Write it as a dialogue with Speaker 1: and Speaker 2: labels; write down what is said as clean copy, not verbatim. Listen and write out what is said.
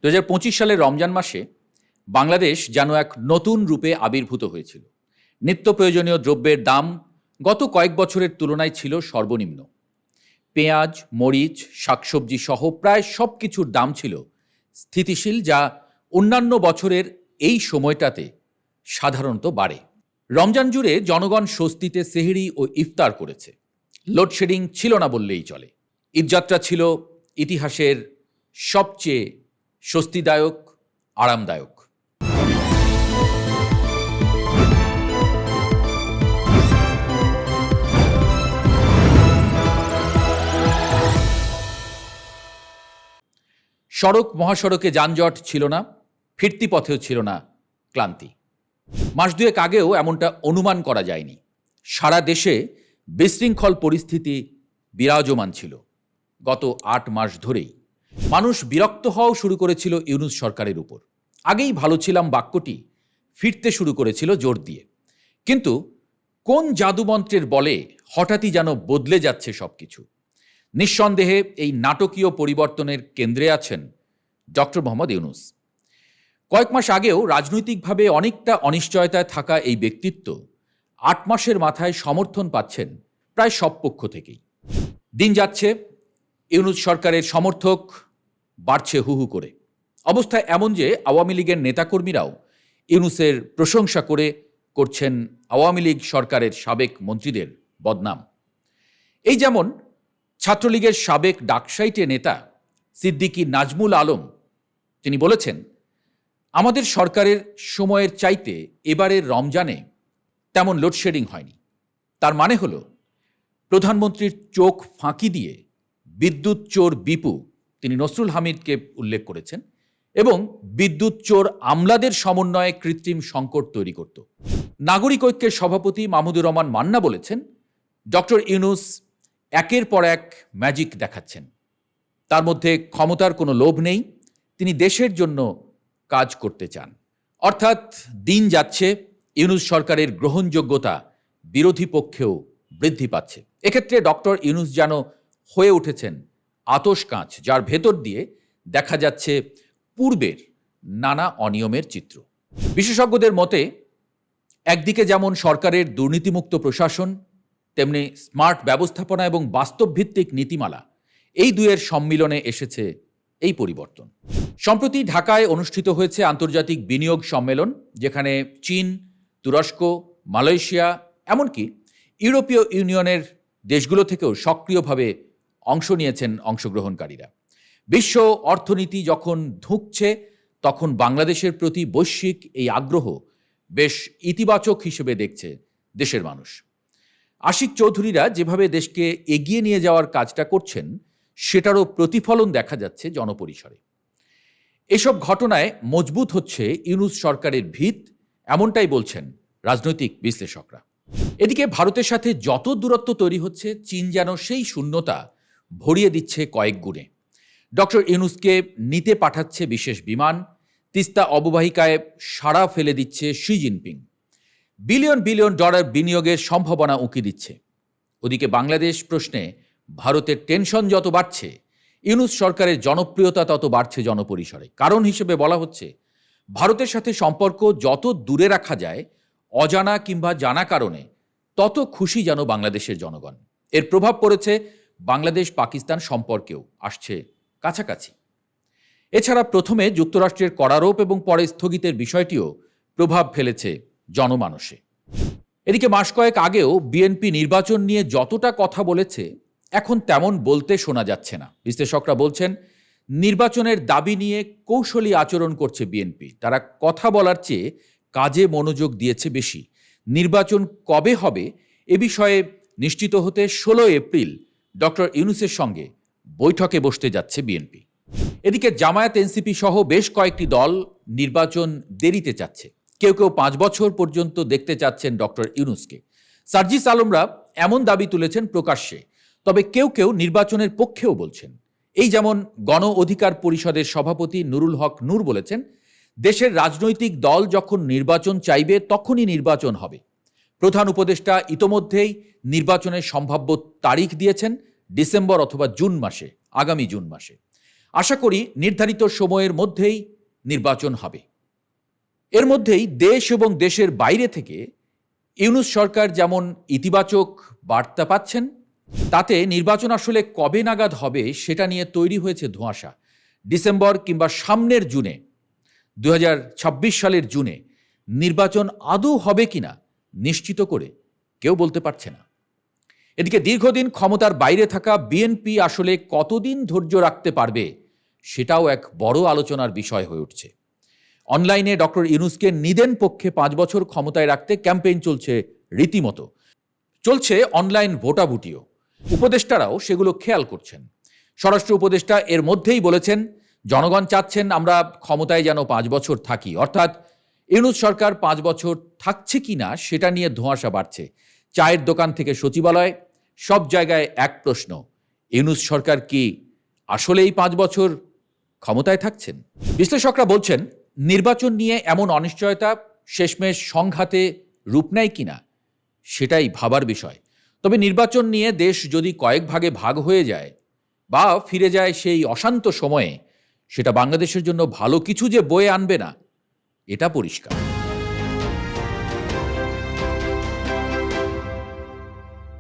Speaker 1: 2025 সালের রমজান মাসে বাংলাদেশ যেন এক নতুন রূপে আবির্ভূত হয়েছিল। নিত্য প্রয়োজনীয় দ্রব্যের দাম গত কয়েক বছরের তুলনায় ছিল সর্বনিম্ন। পেঁয়াজ, মরিচ, শাকসবজি সহ প্রায় সব কিছুর দাম ছিল স্থিতিশীল, যা অন্যান্য বছরের এই সময়টাতে সাধারণত বাড়ে। রমজান জুড়ে জনগণ স্বস্তিতে সেহরি ও ইফতার করেছে। লোডশেডিং ছিল না বললেই চলে। ঈদযাত্রা ছিল ইতিহাসের সবচেয়ে স্বস্তিদায়ক, আরামদায়ক। সড়ক মহাসড়কে যানজট ছিল না, ফিরতি পথেও ছিল না ক্লান্তি। মাস দুয়েক আগেও এমনটা অনুমান করা যায়নি। সারা দেশে বিশৃঙ্খল পরিস্থিতি বিরাজমান ছিল। গত 8 মাস ধরেই মানুষ বিরক্ত হওয়াও শুরু করেছিল ইউনূস সরকারের উপর। আগেই ভালো ছিলাম বাক্যটি ফিরতে শুরু করেছিল জোর দিয়ে। কিন্তু কোন জাদুমন্ত্রের বলে হঠাৎই যেন বদলে যাচ্ছে সবকিছু। নিঃসন্দেহে এই নাটকীয় পরিবর্তনের কেন্দ্রে আছেন ডক্টর মোহাম্মদ ইউনূস। কয়েক মাস আগেও রাজনৈতিকভাবে অনেকটা অনিশ্চয়তায় থাকা এই ব্যক্তিত্ব 8 মাসের মাথায় সমর্থন পাচ্ছেন প্রায় সব পক্ষ থেকেই। দিন যাচ্ছে, ইউনূস সরকারের সমর্থক বাড়ছে হু হু করে। অবস্থা এমন যে আওয়ামী লীগের নেতাকর্মীরাও ইউনূসের প্রশংসা করছেন আওয়ামী লীগ সরকারের সাবেক মন্ত্রীদের বদনাম। এই যেমন ছাত্রলীগের সাবেক ডাকসাইটে নেতা সিদ্দিকী নাজমুল আলম, তিনি বলেছেন, আমাদের সরকারের সময়ের চাইতে এবারের রমজানে তেমন লোডশেডিং হয়নি। তার মানে হলো প্রধানমন্ত্রীর চোখ ফাঁকি দিয়ে বিদ্যুৎ চোর বিপু, তিনি নসরুল হামিদকে উল্লেখ করেছেন, এবং বিদ্যুৎ চোর আমলাদের সমন্বয়ে কৃত্রিম সংকট তৈরি করত। নাগরিক ঐক্যের সভাপতি মাহমুদুর রহমান মান্না বলেছেন, ডক্টর ইউনূস একের পর এক ম্যাজিক দেখাচ্ছেন। তার মধ্যে ক্ষমতার কোনো লোভ নেই, তিনি দেশের জন্য কাজ করতে চান। অর্থাৎ দিন যাচ্ছে, ইউনূস সরকারের গ্রহণযোগ্যতা বিরোধী পক্ষেও বৃদ্ধি পাচ্ছে। এক্ষেত্রে ডক্টর ইউনূস যেন হয়ে উঠেছেন আতশ কাঁচ, যার ভেতর দিয়ে দেখা যাচ্ছে পূর্বের নানা অনিয়মের চিত্র। বিশেষজ্ঞদের মতে একদিকে যেমন সরকারের দুর্নীতিমুক্ত প্রশাসন, তেমনি স্মার্ট ব্যবস্থাপনা এবং বাস্তবভিত্তিক নীতিমালা, এই দুয়ের সম্মিলনে এসেছে এই পরিবর্তন। সম্প্রতি ঢাকায় অনুষ্ঠিত হয়েছে আন্তর্জাতিক বিনিয়োগ সম্মেলন, যেখানে চীন, তুরস্ক, মালয়েশিয়া, এমনকি ইউরোপীয় ইউনিয়নের দেশগুলো থেকেও সক্রিয়ভাবে অংশ নিয়েছেন অংশগ্রহণকারীরা। বিশ্ব অর্থনীতি যখন ধুঁকছে, তখন বাংলাদেশের প্রতি বৈশ্বিক এই আগ্রহ বেশ ইতিবাচক হিসেবে দেখছে দেশের মানুষ। আশিক চৌধুরীরা যেভাবে দেশকে এগিয়ে নিয়ে যাওয়ার কাজটা করছেন, সেটারও প্রতিফলন দেখা যাচ্ছে জনপরিসরে। এসব ঘটনায় মজবুত হচ্ছে ইউনূস সরকারের ভিত, এমনটাই বলছেন রাজনৈতিক বিশ্লেষকরা। এদিকে ভারতের সাথে যত দূরত্ব তৈরি হচ্ছে, চীন যেন সেই শূন্যতা ভরিয়ে দিচ্ছে কয়েক গুণে। ডক্টর ইউনূসকে নিতে পাঠাচ্ছে বিশেষ বিমান, তিস্তা অববাহিকায় সাড়া ফেলে দিচ্ছে Xi Jinping, billion billion dollar বিনিয়োগের সম্ভাবনা উঁকি দিচ্ছে। ওদিকে বাংলাদেশ প্রশ্নে ভারতের টেনশন যত বাড়ছে, ইউনূস সরকারের জনপ্রিয়তা তত বাড়ছে জনপরিসরে। কারণ হিসেবে বলা হচ্ছে, ভারতের সাথে সম্পর্ক যত দূরে রাখা যায় অজানা কিংবা জানা কারণে, তত খুশি যেন বাংলাদেশের জনগণ। এর প্রভাব পড়েছে বাংলাদেশ পাকিস্তান সম্পর্কেও, আসছে কাছাকাছি। এছাড়া প্রথমে যুক্তরাষ্ট্রের করারোপ এবং পরে স্থগিতের বিষয়টিও প্রভাব ফেলেছে জনমানসে। এদিকে মাস কয়েক আগেও বিএনপি নির্বাচন নিয়ে যতটা কথা বলেছে, এখন তেমন বলতে শোনা যাচ্ছে না। বিশ্লেষকরা বলছেন, নির্বাচনের দাবি নিয়ে কৌশলী আচরণ করছে বিএনপি। তারা কথা বলার চেয়ে কাজে মনোযোগ দিয়েছে বেশি। নির্বাচন কবে হবে এ বিষয়ে নিশ্চিত হতে 16 এপ্রিল ডক্টর ইউনূসের সঙ্গে বৈঠকে বসতে যাচ্ছে বিএনপি। এদিকে জামায়াত, এনসিপি সহ বেশ কয়েকটি দল নির্বাচন দেরিতে চাচ্ছে। কেউ কেউ 5 বছর পর্যন্ত দেখতে চাচ্ছেন ডক্টর ইউনূসকে। সার্জিস আলমরা এমন দাবি তুলেছেন প্রকাশ্যে, তবে কেউ কেউ নির্বাচনের পক্ষেও বলছেন। এই যেমন গণ অধিকার পরিষদের সভাপতি নুরুল হক নূর বলেছেন, দেশের রাজনৈতিক দল যখন নির্বাচন চাইবে তখনই নির্বাচন হবে। প্রধান উপদেষ্টা ইতোমধ্যেই নির্বাচনের সম্ভাব্য তারিখ দিয়েছেন ডিসেম্বর অথবা জুন মাসে, আগামী জুন মাসে। আশা করি নির্ধারিত সময়ের মধ্যেই নির্বাচন হবে। এর মধ্যেই দেশ এবং দেশের বাইরে থেকে ইউনূস সরকার যেমন ইতিবাচক বার্তা পাচ্ছেন, তাতে নির্বাচন আসলে কবে নাগাদ হবে সেটা নিয়ে তৈরি হয়েছে ধোঁয়াশা। ডিসেম্বর কিংবা সামনের জুনে, 2026 সালের জুনে নির্বাচন আদৌ হবে কিনা নিশ্চিত করে কেউ বলতে পারছে না। এদিকে দীর্ঘদিন ক্ষমতার বাইরে থাকা বিএনপি আসলে কতদিন ধৈর্য রাখতে পারবে সেটাও এক বড় আলোচনার বিষয় হয়ে উঠছে। অনলাইনে ডক্টর ইউনূসকে নিদেন পক্ষে 5 বছর ক্ষমতায় রাখতে ক্যাম্পেইন চলছে রীতিমতো। চলছে অনলাইন ভোটাভুটিও। উপদেষ্টারাও সেগুলো খেয়াল করছেন। স্বরাষ্ট্র উপদেষ্টা এর মধ্যেই বলেছেন, জনগণ চাচ্ছেন আমরা ক্ষমতায় যেন 5 বছর থাকি, অর্থাৎ ইউনূস সরকার 5 বছর থাকছে কিনা সেটা নিয়ে ধোঁয়াশা বাড়ছে। চায়ের দোকান থেকে সচিবালয়, সব জায়গায় এক প্রশ্ন, ইউনূস সরকার কি আসলেই 5 বছর ক্ষমতায় থাকছেন? বিশ্লেষকরা বলছেন, নির্বাচন নিয়ে এমন অনিশ্চয়তা শেষমেশ সংঘাতে রূপ নেয় কিনা সেটাই ভাবার বিষয়। তবে নির্বাচন নিয়ে দেশ যদি কয়েক ভাগে ভাগ হয়ে যায় বা ফিরে যায় সেই অশান্ত সময়ে, সেটা বাংলাদেশের জন্য ভালো কিছু যে বয়ে আনবে না, এটা পরিষ্কার।